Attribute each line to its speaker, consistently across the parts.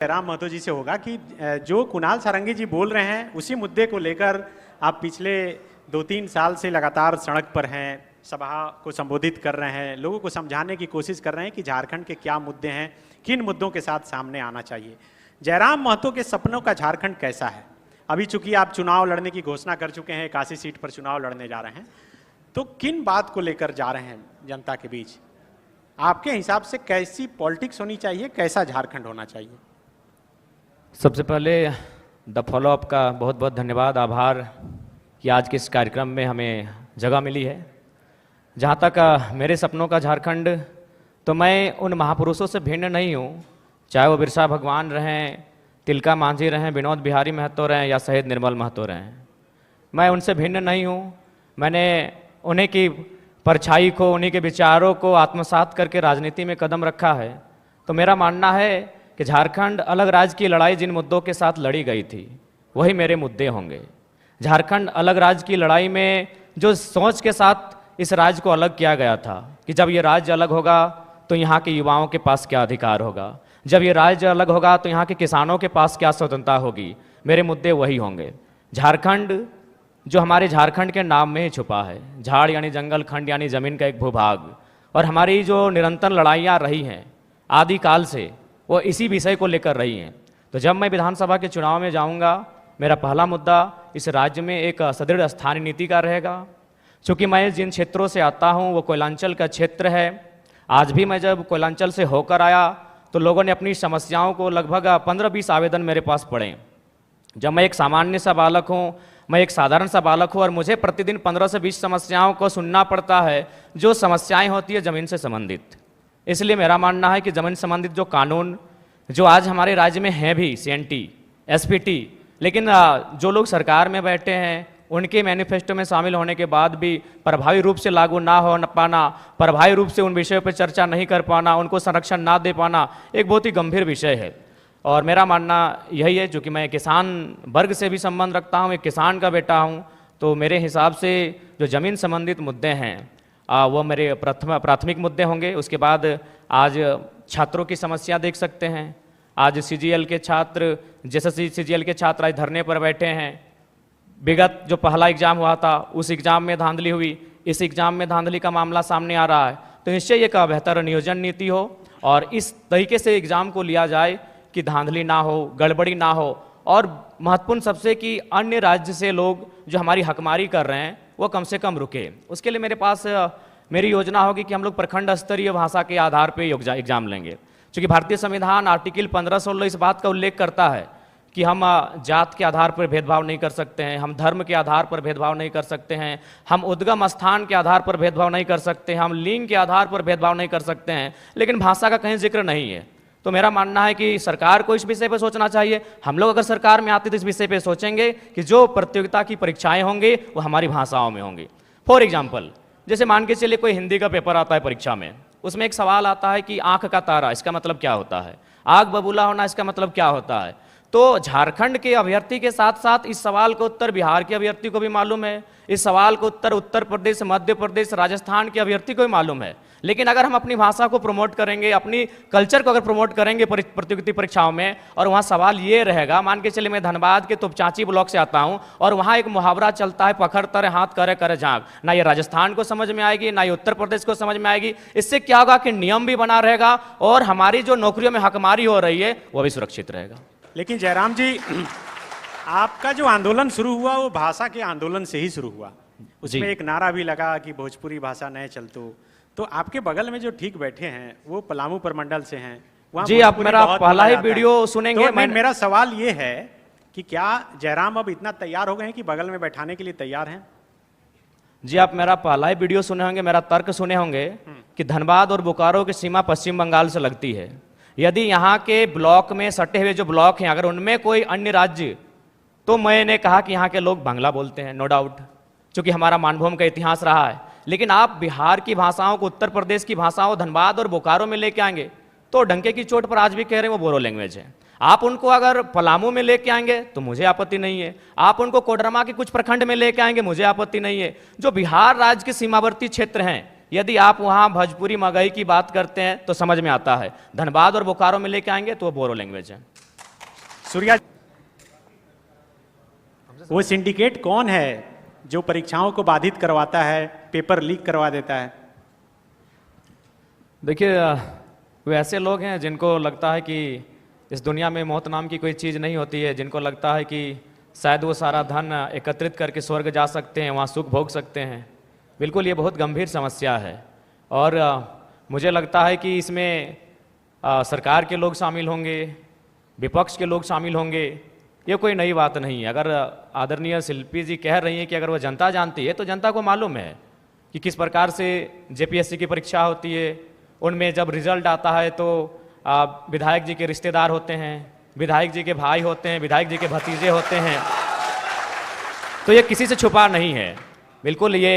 Speaker 1: राम महतो जी से होगा कि जो कुणाल सारंगी जी बोल रहे हैं उसी मुद्दे को लेकर आप पिछले 2-3 साल से लगातार सड़क पर हैं, सभा को संबोधित कर रहे हैं, लोगों को समझाने की कोशिश कर रहे हैं कि झारखंड के क्या मुद्दे हैं, किन मुद्दों के साथ सामने आना चाहिए। जयराम महतो के सपनों का झारखंड कैसा है? अभी चूंकि आप चुनाव लड़ने की घोषणा कर चुके हैं, 81 सीट पर चुनाव लड़ने जा रहे हैं, तो किन बात को लेकर जा रहे हैं जनता के बीच? आपके हिसाब से कैसी पॉलिटिक्स होनी चाहिए, कैसा झारखंड होना चाहिए?
Speaker 2: सबसे पहले द फॉलोअप का बहुत बहुत धन्यवाद, आभार कि आज के इस कार्यक्रम में हमें जगह मिली है। जहाँ तक मेरे सपनों का झारखंड, तो मैं उन महापुरुषों से भिन्न नहीं हूँ, चाहे वो बिरसा भगवान रहें, तिलका मांझी रहें, विनोद बिहारी महतो रहें या शहीद निर्मल महतो रहें। मैं उनसे भिन्न नहीं हूँ। मैंने उन्हीं की परछाई को, उन्हीं के विचारों को आत्मसात करके राजनीति में कदम रखा है। तो मेरा मानना है कि झारखंड अलग राज्य की लड़ाई जिन मुद्दों के साथ लड़ी गई थी वही मेरे मुद्दे होंगे। झारखंड अलग राज्य की लड़ाई में जो सोच के साथ इस राज्य को अलग किया गया था कि जब ये राज्य अलग होगा तो यहाँ के युवाओं के पास क्या अधिकार होगा, जब ये राज्य अलग होगा तो यहाँ के किसानों के पास क्या स्वतंत्रता होगी, मेरे मुद्दे वही होंगे। झारखंड जो हमारे झारखंड के नाम में ही छुपा है, झाड़ यानी जंगल, खंड यानी जमीन का एक भूभाग, और हमारी जो निरंतर लड़ाइयाँ रही हैं आदिकाल से, वो इसी विषय को लेकर रही हैं। तो जब मैं विधानसभा के चुनाव में जाऊंगा, मेरा पहला मुद्दा इस राज्य में एक सुदृढ़ स्थानीय नीति का रहेगा। चूँकि मैं जिन क्षेत्रों से आता हूं वो कोयलांचल का क्षेत्र है। आज भी मैं जब कोयलांचल से होकर आया तो लोगों ने अपनी समस्याओं को लगभग 15-20 आवेदन मेरे पास पड़े। जब मैं एक सामान्य सा बालक हूँ, मैं एक साधारण सा बालक हूँ और मुझे प्रतिदिन 15 से 20 समस्याओं को सुनना पड़ता है, जो समस्याएँ होती है ज़मीन से संबंधित। इसलिए मेरा मानना है कि जमीन संबंधित जो कानून जो आज हमारे राज्य में हैं भी, CNT, SPT, लेकिन जो लोग सरकार में बैठे हैं उनके मैनिफेस्टो में शामिल होने के बाद भी प्रभावी रूप से लागू ना हो पाना, प्रभावी रूप से उन विषयों पर चर्चा नहीं कर पाना, उनको संरक्षण ना दे पाना, एक बहुत ही गंभीर विषय है। और मेरा मानना यही है, जो कि मैं किसान वर्ग से भी संबंध रखता हूँ, एक किसान का बेटा हूँ, तो मेरे हिसाब से जो ज़मीन संबंधित मुद्दे हैं वो मेरे प्राथमिक मुद्दे होंगे। उसके बाद आज छात्रों की समस्या देख सकते हैं। आज CGL के छात्र, जैसे CGL के छात्र आज धरने पर बैठे हैं। विगत जो पहला एग्ज़ाम हुआ था उस एग्ज़ाम में धांधली हुई, इस एग्ज़ाम में धांधली का मामला सामने आ रहा है। तो निश्चय एक बेहतर नियोजन नीति हो और इस तरीके से एग्ज़ाम को लिया जाए कि धांधली ना हो, गड़बड़ी ना हो, और महत्वपूर्ण सबसे कि अन्य राज्य से लोग जो हमारी हकमारी कर रहे हैं वो कम से कम रुके। उसके लिए मेरे पास मेरी योजना होगी कि हम लोग प्रखंड स्तरीय भाषा के आधार पर एग्जाम लेंगे। क्योंकि भारतीय संविधान आर्टिकल 15-16 इस बात का उल्लेख करता है कि हम जात के आधार पर भेदभाव नहीं कर सकते हैं, हम धर्म के आधार पर भेदभाव नहीं कर सकते हैं, हम उद्गम स्थान के आधार पर भेदभाव नहीं कर सकते हैं, हम लिंग के आधार पर भेदभाव नहीं कर सकते हैं, लेकिन भाषा का कहीं जिक्र नहीं है। तो मेरा मानना है कि सरकार को इस विषय पर सोचना चाहिए। हम लोग अगर सरकार में आते तो इस विषय पर सोचेंगे कि जो प्रतियोगिता की परीक्षाएं होंगी वो हमारी भाषाओं में होंगी। फॉर एग्जाम्पल, जैसे मान के चलिए कोई हिंदी का पेपर आता है परीक्षा में, उसमें एक सवाल आता है कि आंख का तारा, इसका मतलब क्या होता है, आग बबूला होना, इसका मतलब क्या होता है। तो झारखंड के अभ्यर्थी के साथ साथ इस सवाल का उत्तर बिहार के अभ्यर्थी को भी मालूम है, इस सवाल का उत्तर उत्तर प्रदेश, मध्य प्रदेश, राजस्थान के अभ्यर्थी को भी मालूम है। लेकिन अगर हम अपनी भाषा को प्रमोट करेंगे, अपनी कल्चर को अगर प्रमोट करेंगे प्रतियोगिता परीक्षाओं में, और वहाँ सवाल ये रहेगा, मान के चलिए मैं धनबाद के तोपचांची ब्लॉक से आता हूँ और वहाँ एक मुहावरा चलता है, पखर तरे हाथ करे करे झांक, ना ये राजस्थान को समझ में आएगी ना ये उत्तर प्रदेश को समझ में आएगी। इससे क्या होगा कि नियम भी बना रहेगा और हमारी जो नौकरियों में हकमारी हो रही है वो भी सुरक्षित रहेगा।
Speaker 1: लेकिन जयराम जी, आपका जो आंदोलन शुरू हुआ वो भाषा के आंदोलन से ही शुरू हुआ। उसमें एक नारा भी लगा कि भोजपुरी भाषा नए चलतो। तो आपके बगल में जो ठीक बैठे हैं वो पलामू प्रमंडल से हैं।
Speaker 2: जी, आप मेरा पहला ही वीडियो सुनेंगे।
Speaker 1: तो मेरा सवाल ये है कि क्या जयराम अब इतना तैयार हो गए हैं कि बगल में बैठाने के लिए तैयार हैं?
Speaker 2: जी, आप मेरा पहला ही वीडियो सुने होंगे, मेरा तर्क सुने होंगे कि धनबाद और बोकारो की सीमा पश्चिम बंगाल से लगती है। यदि यहाँ के ब्लॉक में सटे हुए जो ब्लॉक हैं अगर उनमें कोई अन्य राज्य, तो मैंने कहा कि यहाँ के लोग बांग्ला बोलते हैं, नो डाउट, क्योंकि हमारा मानभूम का इतिहास रहा है। लेकिन आप बिहार की भाषाओं को उत्तर प्रदेश की भाषाओं धनबाद और बोकारो में लेके आएंगे तो डंके की चोट पर आज भी कह रहे हैं वो बोरो लैंग्वेज है। आप उनको अगर पलामू में लेके आएंगे तो मुझे आपत्ति नहीं है, आप उनको कोडरमा के कुछ प्रखंड में लेके आएंगे मुझे आपत्ति नहीं है। जो बिहार राज्य के सीमावर्ती क्षेत्र हैं यदि आप वहाँ भोजपुरी मगही की बात करते हैं तो समझ में आता है, धनबाद और बोकारो में लेके आएंगे तो वो बोरो लैंग्वेज है।
Speaker 1: सूर्या, वो सिंडिकेट कौन है जो परीक्षाओं को बाधित करवाता है, पेपर लीक करवा देता है?
Speaker 2: देखिए, वो ऐसे लोग हैं जिनको लगता है कि इस दुनिया में मौत नाम की कोई चीज़ नहीं होती है, जिनको लगता है कि शायद वो सारा धन एकत्रित करके स्वर्ग जा सकते हैं, वहाँ सुख भोग सकते हैं। बिल्कुल ये बहुत गंभीर समस्या है और मुझे लगता है कि इसमें सरकार के लोग शामिल होंगे, विपक्ष के लोग शामिल होंगे। ये कोई नई बात नहीं है। अगर आदरणीय शिल्पी जी कह रही हैं कि अगर वो जनता जानती है तो जनता को मालूम है कि किस प्रकार से जेपीएससी की परीक्षा होती है। उनमें जब रिजल्ट आता है तो विधायक जी के रिश्तेदार होते हैं, विधायक जी के भाई होते हैं, विधायक जी के भतीजे होते हैं। तो ये किसी से छुपा नहीं है, बिल्कुल ये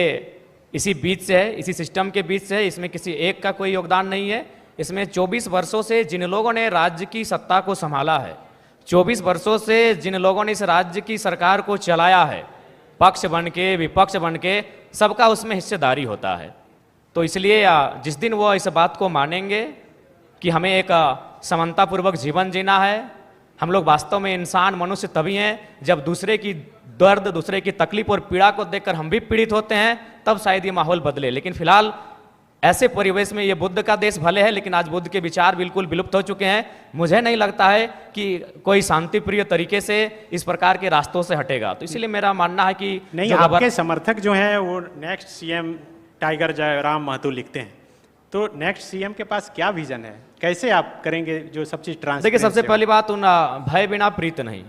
Speaker 2: इसी बीच से है, इसी सिस्टम के बीच से है। इसमें किसी एक का कोई योगदान नहीं है। इसमें 24 वर्षों से जिन लोगों ने राज्य की सत्ता को संभाला है, 24 वर्षों से जिन लोगों ने इस राज्य की सरकार को चलाया है, पक्ष बन के विपक्ष बन के, सबका उसमें हिस्सेदारी होता है। तो इसलिए जिस दिन वो इस बात को मानेंगे कि हमें एक समानतापूर्वक जीवन जीना है, हम लोग वास्तव में इंसान मनुष्य तभी हैं जब दूसरे की दर्द, दूसरे की तकलीफ और पीड़ा को देखकर हम भी पीड़ित होते हैं, तब शायद ये माहौल बदले। लेकिन फिलहाल ऐसे परिवेश में ये बुद्ध का देश भले है, लेकिन आज बुद्ध के विचार बिल्कुल विलुप्त हो चुके हैं। मुझे नहीं लगता है कि कोई शांतिप्रिय तरीके से इस प्रकार के रास्तों से हटेगा। तो इसीलिए मेरा मानना है कि
Speaker 1: नहीं, आपके समर्थक जो हैं वो next CM Tiger Jairam Mahato लिखते हैं, तो नेक्स्ट सीएम के पास क्या विजन है, कैसे आप करेंगे जो सब चीज ट्रांसपेरेंट?
Speaker 2: देखिए, सबसे पहली बात, उन भय बिना प्रीत नहीं।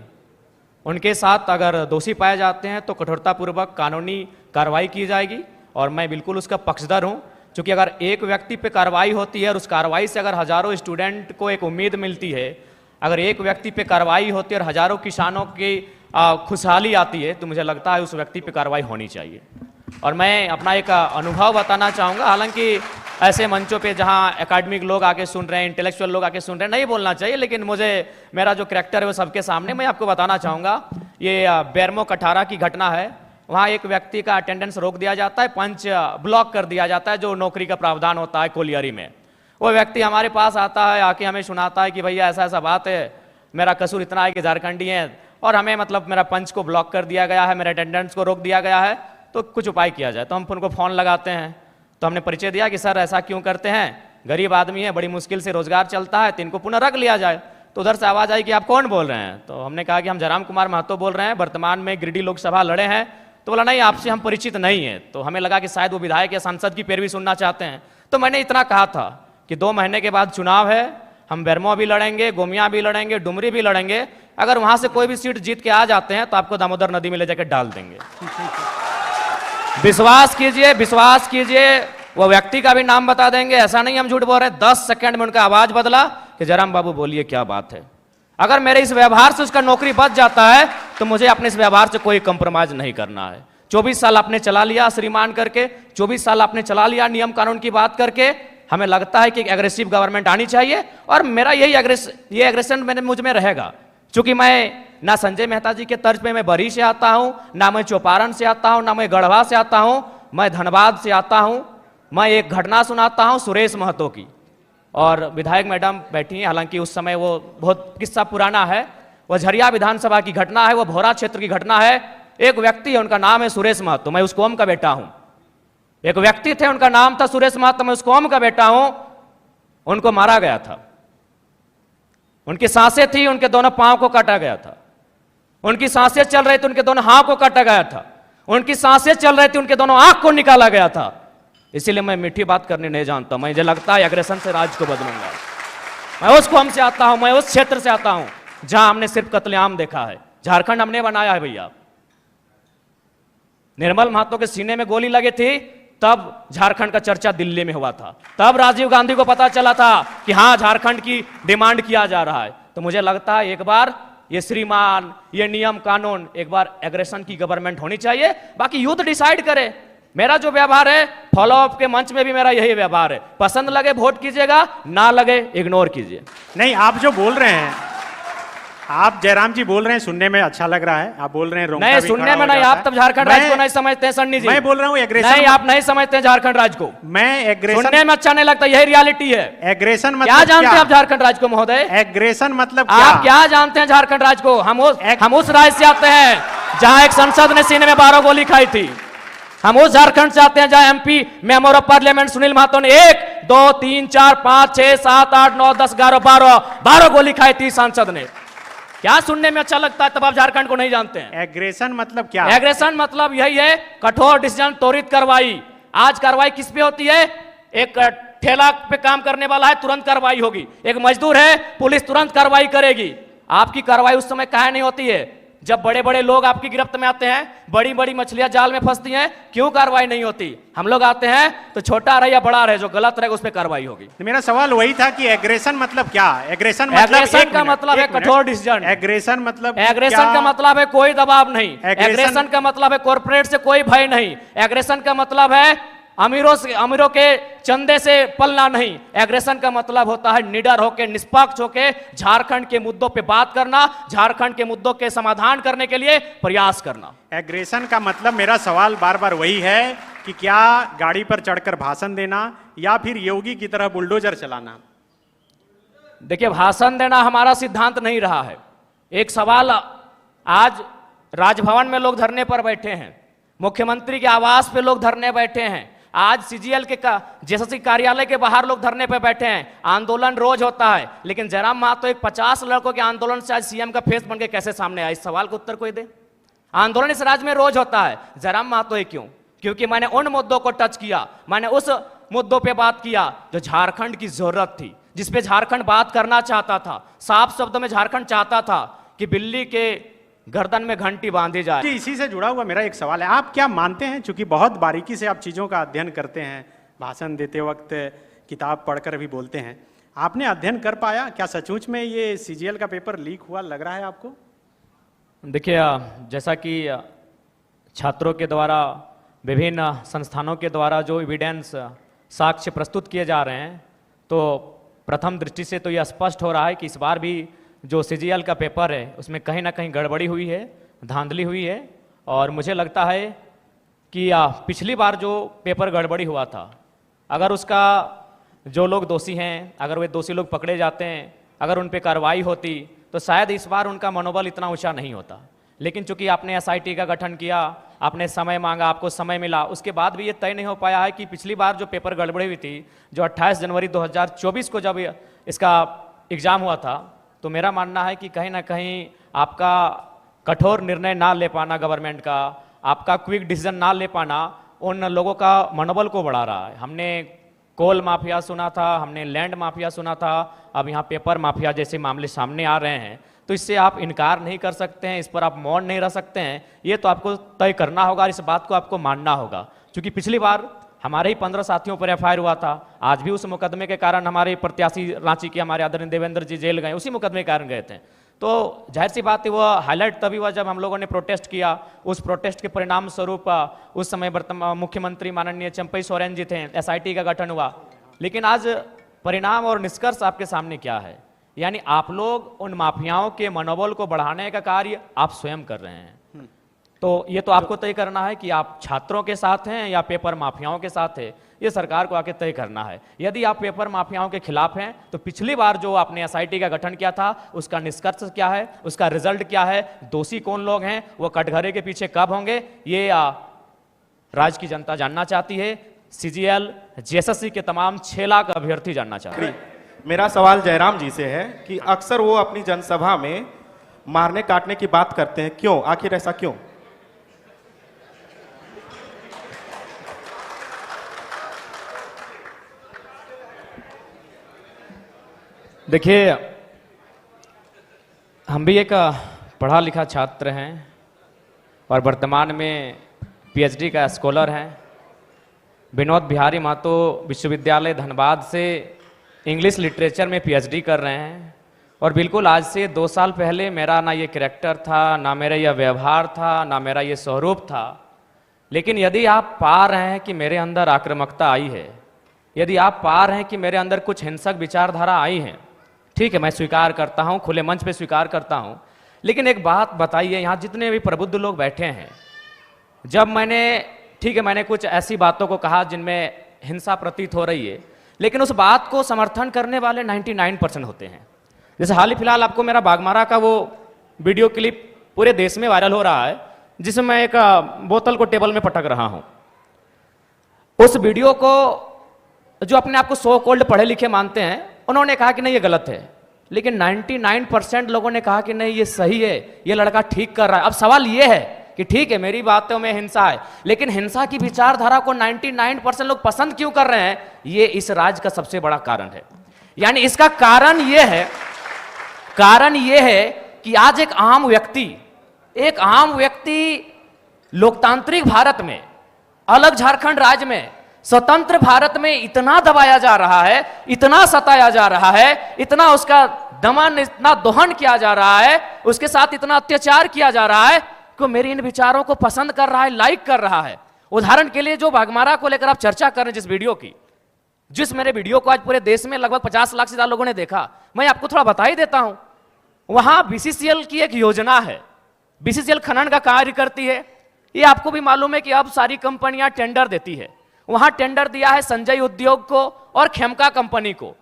Speaker 2: उनके साथ अगर दोषी पाए जाते हैं तो कठोरतापूर्वक कानूनी कार्रवाई की जाएगी और मैं बिल्कुल उसका पक्षधर हूँ। क्योंकि अगर एक व्यक्ति पे कार्रवाई होती है और उस कार्रवाई से अगर हजारों स्टूडेंट को एक उम्मीद मिलती है, अगर एक व्यक्ति पे कार्रवाई होती है और हजारों किसानों की खुशहाली आती है, तो मुझे लगता है उस व्यक्ति पे कार्रवाई होनी चाहिए। और मैं अपना एक अनुभव बताना चाहूँगा। हालांकि ऐसे मंचों पे जहाँ एकेडमिक लोग आके सुन रहे हैं, इंटेलेक्चुअल लोग आके सुन रहे हैं, नहीं बोलना चाहिए, लेकिन मुझे मेरा जो करैक्टर है वो सबके सामने मैं आपको बताना चाहूँगा। ये बेरमो कठारा की घटना है। वहाँ एक व्यक्ति का अटेंडेंस रोक दिया जाता है, पंच ब्लॉक कर दिया जाता है, जो नौकरी का प्रावधान होता है कोलियरी में। वो व्यक्ति हमारे पास आता है, आके हमें सुनाता है कि भैया ऐसा ऐसा बात है, मेरा कसूर इतना है कि झारखंडी है और हमें मतलब मेरा पंच को ब्लॉक कर दिया गया है, मेरे अटेंडेंस को रोक दिया गया है, तो कुछ उपाय किया जाए। तो हम उनको फ़ोन लगाते हैं, तो हमने परिचय दिया कि सर ऐसा क्यों करते हैं, गरीब आदमी है, बड़ी मुश्किल से रोजगार चलता है, तो इनको पुनः रख लिया जाए। तो उधर से आवाज़ आई कि आप कौन बोल रहे हैं? तो हमने कहा कि हम जयराम कुमार महतो बोल रहे हैं, वर्तमान में गिरिडीह लोकसभा लड़े हैं। तो बोला नहीं, आपसे हम परिचित नहीं है। तो हमें लगा कि शायद वो विधायक या सांसद की पैरवी सुनना चाहते हैं। तो मैंने इतना कहा था कि 2 महीने के बाद चुनाव है, हम बेरमो भी लड़ेंगे, गोमिया भी लड़ेंगे, डुमरी भी लड़ेंगे। अगर वहां से कोई भी सीट जीत के आ जाते हैं तो आपको दामोदर नदी में ले जाकर डाल देंगे। विश्वास कीजिए, विश्वास कीजिए, वो व्यक्ति का भी नाम बता देंगे, ऐसा नहीं हम झूठ बोल रहे। 10 सेकंड में उनका आवाज बदला कि जयराम बाबू बोलिए क्या बात है। अगर मेरे इस व्यवहार से उसका नौकरी बच जाता है तो मुझे अपने इस व्यवहार से कोई कंप्रोमाइज नहीं करना है। 24 साल आपने चला लिया श्रीमान करके, 24 साल आपने चला लिया नियम कानून की बात करके। हमें लगता है कि एक एग्रेसिव गवर्नमेंट आनी चाहिए और मेरा यही एग्रेशन मुझ में रहेगा। क्योंकि मैं ना संजय मेहता जी के तर्ज पे मैं बरी से आता हूं, ना मैं चौपारण से आता हूं, ना मैं गढ़वा से आता हूं, मैं धनबाद से आता हूं। मैं एक घटना सुनाता हूं सुरेश महतो की, और विधायक मैडम बैठी हैं, हालांकि उस समय वो बहुत किस्सा पुराना है। वह झरिया विधानसभा की घटना है, वह भोरा क्षेत्र की घटना है। एक व्यक्ति है, उनका नाम है सुरेश महतो, मैं उस कौम का बेटा हूं। एक व्यक्ति थे, उनका नाम था सुरेश महतो, मैं उस कौम का बेटा हूं। उनको मारा गया था, उनकी सांसें थी, उनके दोनों पांव को काटा गया था। उनकी सांसें चल रही थी, उनके दोनों हाथ को काटा गया था। उनकी सांसें चल रही थी, उनके दोनों आंख को निकाला गया था। इसीलिए मैं मीठी बात करने नहीं जानता। मुझे लगता है एग्रेशन से राज्य को बदलूंगा। मैं उस कौम से आता हूं, मैं उस क्षेत्र से आता हूं जहां हमने सिर्फ कत्लेआम देखा है। झारखंड हमने बनाया है भैया। निर्मल महतो के सीने में गोली लगी थी, तब झारखंड का चर्चा दिल्ली में हुआ था। तब राजीव गांधी को पता चला था कि हां, झारखंड की डिमांड किया जा रहा है। तो मुझे लगता है एक बार ये श्रीमान, ये नियम कानून, एक बार एग्रेशन की गवर्नमेंट होनी चाहिए। बाकी यूथ डिसाइड करे। मेरा जो व्यवहार है, फॉलो अप के मंच में भी मेरा यही व्यवहार है। पसंद लगे वोट कीजिएगा, ना लगे इग्नोर कीजिए।
Speaker 1: नहीं, आप जो बोल रहे हैं, आप जयराम जी बोल रहे हैं, सुनने में अच्छा लग रहा है, आप बोल रहे हैं रोंगटा
Speaker 2: नहीं
Speaker 1: भी
Speaker 2: सुनने
Speaker 1: खड़ा
Speaker 2: में
Speaker 1: हो
Speaker 2: नहीं,
Speaker 1: जाता
Speaker 2: आप
Speaker 1: है।
Speaker 2: तब झारखंड राज्य को नहीं समझते हैं सन्नी जी।
Speaker 1: मैं बोल रहा हूँ एग्रेशन,
Speaker 2: नहीं आप नहीं समझते हैं झारखंड राज्य को,
Speaker 1: मैं एग्रेशन,
Speaker 2: सुनने में अच्छा नहीं लगता, यही रियलिटी है।
Speaker 1: एग्रेशन
Speaker 2: क्या
Speaker 1: मतलब
Speaker 2: जानते हैं आप झारखंड राज्य को महोदय?
Speaker 1: एग्रेशन मतलब
Speaker 2: आप क्या जानते हैं झारखंड राज्य को? हम उस राज्य से आते हैं जहां एक संसद ने सीने में 12 गोली खाई थी। हम उस झारखंड से आते हैं जहां MP member of parliament Sunil Mahato ने 1 2 3 4 5 6 7 8 9 10 11 12 गोली खाई थी सांसद ने। क्या सुनने में अच्छा लगता है तब आप झारखंड को नहीं जानते हैं?
Speaker 1: एग्रेशन मतलब क्या?
Speaker 2: एग्रेशन मतलब यही है कठोर डिसीजन, त्वरित कार्रवाई। आज कार्रवाई किस पे होती है? एक ठेला पे काम करने वाला है, तुरंत कार्रवाई होगी। एक मजदूर है, पुलिस तुरंत कार्रवाई करेगी। आपकी कार्रवाई उस समय काहे नहीं होती है जब बड़े बड़े लोग आपकी गिरफ्त में आते हैं, बड़ी बड़ी मछलियां जाल में फंसती हैं? क्यों कार्रवाई नहीं होती? हम लोग आते हैं तो छोटा रहे या बड़ा रहे, जो गलत रहेगा उस पर कार्रवाई होगी।
Speaker 1: मेरा सवाल वही था कि एग्रेशन मतलब क्या? एग्रेशन
Speaker 2: का मतलब है कठोर डिसीजन।
Speaker 1: एग्रेशन मतलब
Speaker 2: एग्रेशन का मतलब है कोई दबाव नहीं। एग्रेशन का मतलब है कॉर्पोरेट से कोई भय नहीं। एग्रेशन का मतलब है अमीरों के चंदे से पलना नहीं। एग्रेशन का मतलब होता है निडर होकर, निष्पक्ष होकर झारखंड के मुद्दों पे बात करना, झारखंड के मुद्दों के समाधान करने के लिए प्रयास करना।
Speaker 1: एग्रेशन का मतलब, मेरा सवाल बार बार वही है कि क्या गाड़ी पर चढ़कर भाषण देना या फिर योगी की तरह बुलडोजर चलाना?
Speaker 2: देखिए, भाषण देना हमारा सिद्धांत नहीं रहा है। एक सवाल, आज राजभवन में लोग धरने पर बैठे हैं, मुख्यमंत्री के आवास पे लोग धरने बैठे हैं, आज सीजीएल के जेएसएससी कार्यालय के बाहर लोग धरने पे बैठे हैं। आंदोलन रोज होता है, लेकिन जयराम महतो एक 50 लड़कों के आंदोलन से आज सीएम का फेस बन के कैसे सामने आया? इस सवाल का उत्तर कोई दे। आंदोलन इस राज्य में रोज होता है, जयराम महतो क्यों? क्योंकि मैंने उन मुद्दों को टच किया, मैंने उस मुद्दों पे बात किया जो झारखंड की जरूरत थी, जिसपे झारखंड बात करना चाहता था। साफ शब्दों में झारखंड चाहता था कि बिल्ली के गर्दन में घंटी बांधी जाए।
Speaker 1: जी, इसी से जुड़ा हुआ मेरा एक सवाल है, आप क्या मानते हैं, चूंकि बहुत बारीकी से आप चीजों का अध्ययन करते हैं, भाषण देते वक्त किताब पढ़कर भी बोलते हैं, आपने अध्ययन कर पाया क्या सचमुच में ये सीजीएल का पेपर लीक हुआ लग रहा है आपको?
Speaker 2: देखिए, जैसा कि छात्रों के द्वारा, विभिन्न संस्थानों के द्वारा जो एविडेंस, साक्ष्य प्रस्तुत किए जा रहे हैं, तो प्रथम दृष्टि से तो यह स्पष्ट हो रहा है कि इस बार भी जो सीजीएल का पेपर है उसमें कहीं ना कहीं गड़बड़ी हुई है, धांधली हुई है। और मुझे लगता है कि पिछली बार जो पेपर गड़बड़ी हुआ था, अगर उसका जो लोग दोषी हैं, अगर वे दोषी लोग पकड़े जाते हैं, अगर उन पे कार्रवाई होती, तो शायद इस बार उनका मनोबल इतना ऊंचा नहीं होता। लेकिन चूंकि आपने एसआईटी का गठन किया, आपने समय मांगा, आपको समय मिला, उसके बाद भी ये तय नहीं हो पाया है कि पिछली बार जो पेपर गड़बड़ी हुई थी, जो 28 जनवरी 2024 को जब इसका एग्ज़ाम हुआ था, तो मेरा मानना है कि कहीं ना कहीं आपका कठोर निर्णय ना ले पाना गवर्नमेंट का, आपका क्विक डिसीजन ना ले पाना उन लोगों का मनोबल को बढ़ा रहा है। हमने कोल माफिया सुना था, हमने लैंड माफिया सुना था, अब यहाँ पेपर माफिया जैसे मामले सामने आ रहे हैं, तो इससे आप इनकार नहीं कर सकते हैं, इस पर आप मौन नहीं रह सकते हैं। ये तो आपको तय करना होगा, इस बात को आपको मानना होगा। क्योंकि पिछली बार हमारे ही 15 साथियों पर एफआईआर हुआ था, आज भी उस मुकदमे के कारण हमारे प्रत्याशी रांची के हमारे आदरणीय देवेंद्र जी जेल गए, उसी मुकदमे के कारण गए थे। तो जाहिर सी बात है, वो हाईलाइट तभी हुआ जब हम लोगों ने प्रोटेस्ट किया। उस प्रोटेस्ट के परिणाम स्वरूप उस समय वर्तमान मुख्यमंत्री माननीय चंपई सोरेन जी थे, एसआईटी का गठन हुआ। लेकिन आज परिणाम और निष्कर्ष आपके सामने क्या है? यानी आप लोग उन माफियाओं के मनोबल को बढ़ाने का कार्य आप स्वयं कर रहे हैं। तो ये तो आपको तय करना है कि आप छात्रों के साथ हैं या पेपर माफियाओं के साथ है, ये सरकार को आके तय करना है। यदि आप पेपर माफियाओं के खिलाफ हैं, तो पिछली बार जो आपने एसआईटी का गठन किया था, उसका निष्कर्ष क्या है, उसका रिजल्ट क्या है, दोषी कौन लोग हैं, वो कटघरे के पीछे कब होंगे, ये राज्य की जनता जानना चाहती है। सीजीएल जेएसएससी के तमाम 6 लाख अभ्यर्थी जानना चाहते हैं।
Speaker 3: मेरा सवाल जयराम जी से है कि अक्सर वो अपनी जनसभा में मारने काटने की बात करते हैं, क्यों? आखिर ऐसा क्यों?
Speaker 2: देखिए, हम भी एक पढ़ा लिखा छात्र हैं और वर्तमान में पीएचडी का स्कॉलर हैं। विनोद बिहारी महतो विश्वविद्यालय धनबाद से इंग्लिश लिटरेचर में पीएचडी कर रहे हैं। और बिल्कुल आज से 2 साल पहले मेरा ना ये कैरेक्टर था, ना मेरा यह व्यवहार था, ना मेरा ये स्वरूप था। लेकिन यदि आप पा रहे हैं कि मेरे अंदर आक्रामकता आई है, यदि आप पा रहे हैं कि मेरे अंदर कुछ हिंसक विचारधारा आई है, ठीक है, मैं स्वीकार करता हूं, खुले मंच पे स्वीकार करता हूं। लेकिन एक बात बताइए, यहां जितने भी प्रबुद्ध लोग बैठे हैं, जब मैंने, ठीक है, मैंने कुछ ऐसी बातों को कहा जिनमें हिंसा प्रतीत हो रही है, लेकिन उस बात को समर्थन करने वाले 99% होते हैं। जैसे हाल ही फिलहाल आपको मेरा बागमारा का वो वीडियो क्लिप पूरे देश में वायरल हो रहा है, जिसमें मैं एक बोतल को टेबल में पटक रहा हूं। उस वीडियो को जो अपने आप को सो कॉल्ड पढ़े लिखे मानते हैं, उन्होंने कहा कि नहीं ये गलत है, लेकिन 99% लोगों ने कहा कि नहीं ये सही है, ये लड़का ठीक कर रहा है। अब सवाल ये है कि ठीक है, मेरी बातों में हिंसा है, लेकिन हिंसा की विचारधारा को 99% लोग पसंद क्यों कर रहे हैं, ये इस राज्य का सबसे बड़ा कारण है। यानी इसका कारण ये है कि आज एक आम व्यक्ति लोकतांत्रिक भारत में, अलग झारखंड राज्य में, स्वतंत्र भारत में इतना दबाया जा रहा है, इतना सताया जा रहा है, इतना उसका दमन, इतना दोहन किया जा रहा है, उसके साथ इतना अत्याचार किया जा रहा है कि मेरे इन विचारों को पसंद कर रहा है, लाइक कर रहा है। उदाहरण के लिए जो बाघमारा को लेकर आप चर्चा कर रहे हैं, जिस वीडियो की, जिस मेरे वीडियो को आज पूरे देश में लगभग 50 लाख से ज्यादा लोगों ने देखा, मैं आपको थोड़ा बता ही देता हूं। वहां बीसीसीएल की एक योजना है, बीसीसीएल खनन का कार्य करती है। ये आपको भी मालूम है कि अब सारी कंपनियां टेंडर देती है। वहां टेंडर दिया है संजय उद्योग को और खेमका कंपनी को।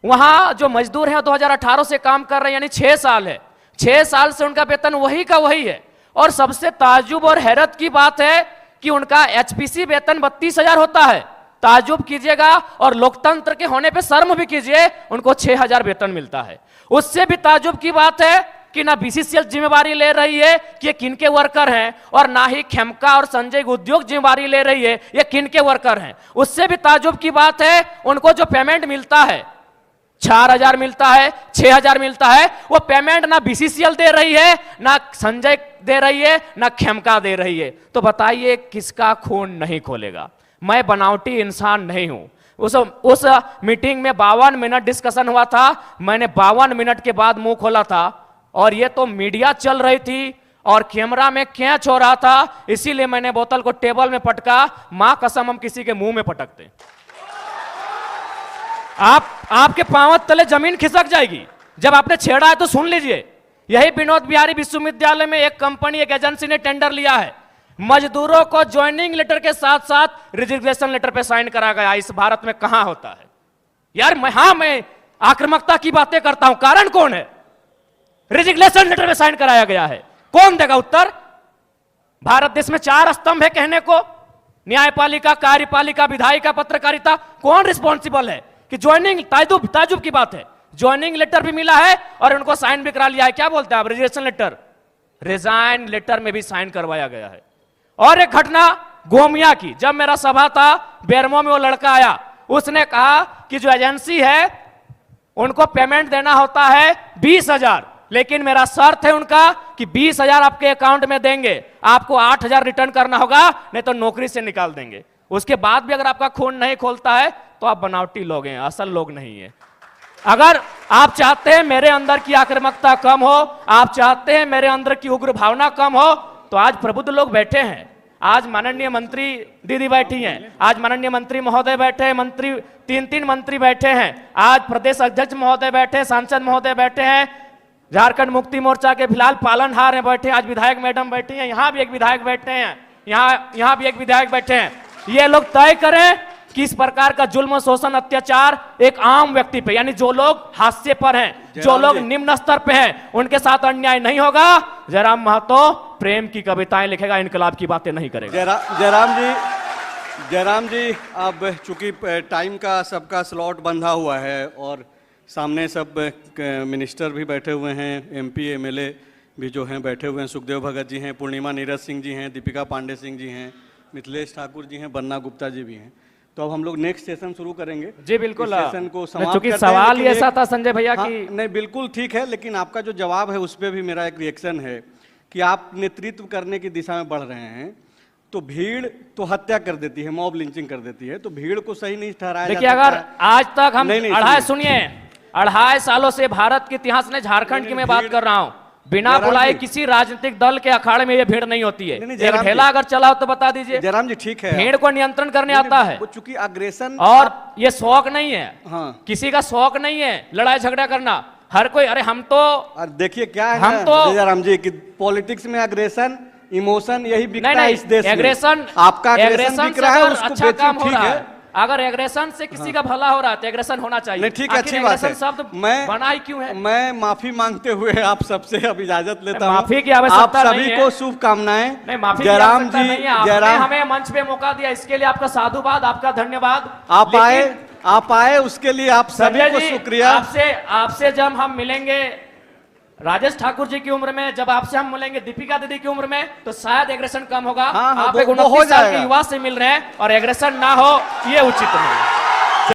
Speaker 2: वहां जो मजदूर हैं 2018 से काम कर रहे हैं, यानी 6 साल है, 6 साल से उनका वेतन वही का वही है। और सबसे ताजुब और हैरत की बात है कि उनका एचपीसी वेतन 32,000 होता है। ताजुब कीजिएगा और लोकतंत्र के होने पे शर्म भी कीजिए, उनको 6,000 वेतन मिलता है। उससे भी ताजुब की बात है कि ना बीसीसीएल जिम्मेवारी ले रही है कि ये किनके वर्कर हैं, और ना ही खेमका और संजय उद्योग जिम्मेवारी ले रही है ये किनके वर्कर हैं। उससे भी ताजुब की बात है, उनको जो पेमेंट मिलता है 4,000 मिलता है, 6,000 मिलता है, वो पेमेंट ना बीसीसीएल दे रही है, ना संजय दे रही है, ना खेमका दे रही है। तो बताइए किसका खून नहीं खोलेगा। मैं बनावटी इंसान नहीं हूं। उस मीटिंग में 52 मिनट डिस्कशन हुआ था, मैंने 52 मिनट के बाद मुंह खोला था, और ये तो मीडिया चल रही थी और कैमरा में कैच हो रहा था, इसीलिए मैंने बोतल को टेबल में पटका। मां कसम हम किसी के मुंह में पटकते, आपके पांव तले जमीन खिसक जाएगी। जब आपने छेड़ा है तो सुन लीजिए। यही विनोद बिहारी विश्वविद्यालय में एक कंपनी, एक एजेंसी ने टेंडर लिया है, मजदूरों को ज्वाइनिंग लेटर के साथ साथ रिजिग्नेशन लेटर पे साइन करा गया। इस भारत में कहां होता है यार। मैं आक्रामकता की बातें करता हूं, कारण कौन है? रिजिग्नेशन लेटर पे साइन कराया गया है, कौन देगा उत्तर? भारत देश में 4 स्तंभ है कहने को, न्यायपालिका, कार्यपालिका, विधायिका, पत्रकारिता। कौन रिस्पॉन्सिबल है कि ज्वाइनिंग, ताजुब की बात है, ज्वाइनिंग लेटर भी मिला है और उनको साइन भी करा लिया है। क्या बोलते हैं आप? रिजिग्नेशन लेटर, रिजाइन लेटर में भी साइन करवाया गया है। और एक घटना गोमिया की, जब मेरा सभा था बेरमो में, वो लड़का आया, उसने कहा कि जो एजेंसी है उनको पेमेंट देना होता है 20,000, लेकिन मेरा शर्त है उनका कि 20,000 आपके अकाउंट में देंगे, आपको 8,000 रिटर्न करना होगा, नहीं तो नौकरी से निकाल देंगे। उसके बाद भी अगर आपका खून नहीं खोलता है तो आप बनावटी लोग हैं, असल लोग नहीं है। अगर आप चाहते हैं मेरे अंदर की आक्रामकता कम हो, आप चाहते हैं मेरे अंदर की उग्र भावना कम हो, तो आज प्रबुद्ध लोग बैठे हैं। आज माननीय मंत्री दीदी बैठी हैं, आज माननीय मंत्री महोदय बैठे हैं, मंत्री 3 मंत्री बैठे हैं, आज प्रदेश अध्यक्ष महोदय बैठे हैं, सांसद महोदय बैठे हैं, झारखंड मुक्ति मोर्चा के फिलहाल पालनहार हैं बैठे, आज विधायक मैडम बैठी हैं, यहाँ भी एक विधायक बैठे हैं, यहाँ भी एक विधायक बैठे हैं। ये लोग तय करें कि इस प्रकार का जुल्म, शोषण, अत्याचार एक आम व्यक्ति पे, यानी जो लोग हाशिए पर हैं, जो लोग निम्न स्तर पे हैं, उनके साथ अन्याय नहीं होगा। जयराम महतो प्रेम की कविताएं लिखेगा, इनकलाब की बातें नहीं करेगा।
Speaker 4: जयराम जी, अब चूंकि टाइम का सबका स्लॉट बंधा हुआ है और सामने सब मिनिस्टर भी बैठे हुए हैं, एमपी एमएलए भी जो हैं बैठे हुए हैं, सुखदेव भगत जी हैं, पूर्णिमा नीरज सिंह जी हैं, दीपिका पांडे सिंह जी हैं, मिथिलेश ठाकुर जी हैं, बन्ना गुप्ता जी भी हैं। तो अब हम लोग नेक्स्ट सेशन शुरू करेंगे।
Speaker 2: जी बिल्कुल,
Speaker 4: सेशन को समाप्त
Speaker 2: चूंकि
Speaker 4: करते हैं।
Speaker 2: सवाल ये ऐसा था संजय भैया
Speaker 4: कि नहीं, बिल्कुल ठीक है, लेकिन आपका जो जवाब है उस पर भी मेरा एक रिएक्शन है कि आप नेतृत्व करने की दिशा में बढ़ रहे हैं, तो भीड़ तो हत्या कर देती है, मॉब लिंचिंग कर देती है, तो भीड़ को सही नहीं ठहराया।
Speaker 2: देखिए, अगर आज तक हम 2.5 सालों से भारत के इतिहास में, झारखंड की मैं बात कर रहा हूं, बिना बुलाए किसी राजनीतिक दल के अखाड़े में ये भीड़ नहीं होती है। एक ठेला अगर चला हो तो बता दीजिए।
Speaker 4: जयराम जी ठीक है,
Speaker 2: भीड़ को नियंत्रण करने आता है,
Speaker 4: चूंकि अग्रेशन,
Speaker 2: और ये शौक नहीं है,
Speaker 4: हाँ,
Speaker 2: किसी का शौक नहीं है लड़ाई झगड़ा करना। हर कोई, अरे हम तो
Speaker 4: और देखिए क्या है
Speaker 2: हम
Speaker 4: ना,
Speaker 2: तो-
Speaker 4: जयराम जी कि पॉलिटिक्स में अग्रेशन, इमोशन यही बिकता
Speaker 2: नहीं
Speaker 4: है
Speaker 2: नहीं,
Speaker 4: इस देश में।
Speaker 2: एग्रेशन,
Speaker 4: आपका अग्रेशन बिक रहा है,
Speaker 2: अगर
Speaker 4: उसको
Speaker 2: अच्छा
Speaker 4: बेचिए,
Speaker 2: काम हो
Speaker 4: ठीक
Speaker 2: रहा
Speaker 4: है।
Speaker 2: है, अगर एग्रेशन से किसी का भला हो रहा है तो एग्रेशन होना चाहिए।
Speaker 4: नहीं ठीक है,
Speaker 2: आखिर
Speaker 4: अच्छी बात है।
Speaker 2: एग्रेशन शब्द बना ही क्यों है?
Speaker 4: मैं माफी मांगते हुए आप सबसे अब इजाजत लेता हूँ।
Speaker 2: माफी की आवश्यकता
Speaker 4: आप सभी
Speaker 2: नहीं है।
Speaker 4: को शुभकामनाएं।
Speaker 2: नहीं, माफी की
Speaker 4: जयराम
Speaker 2: आवश्यकता
Speaker 4: जी,
Speaker 2: नहीं है। आपने
Speaker 4: जयराम
Speaker 2: हमें मंच पे मौका दिया, इसके लिए आपका साधुवाद, आपका धन्यवाद।
Speaker 4: आप आए उसके लिए आप सभी
Speaker 2: संजय
Speaker 4: को
Speaker 2: जी,
Speaker 4: शुक्रिया।
Speaker 2: आपसे जब हम मिलेंगे राजेश ठाकुर जी की उम्र में, जब आपसे हम मिलेंगे दीपिका दीदी की उम्र में, तो शायद एग्रेशन कम होगा।
Speaker 4: हाँ,
Speaker 2: आप
Speaker 4: वो
Speaker 2: एक
Speaker 4: हो
Speaker 2: 29 साल के
Speaker 4: जाएगा।
Speaker 2: युवा से मिल रहे हैं और एग्रेशन ना हो, ये उचित नहीं।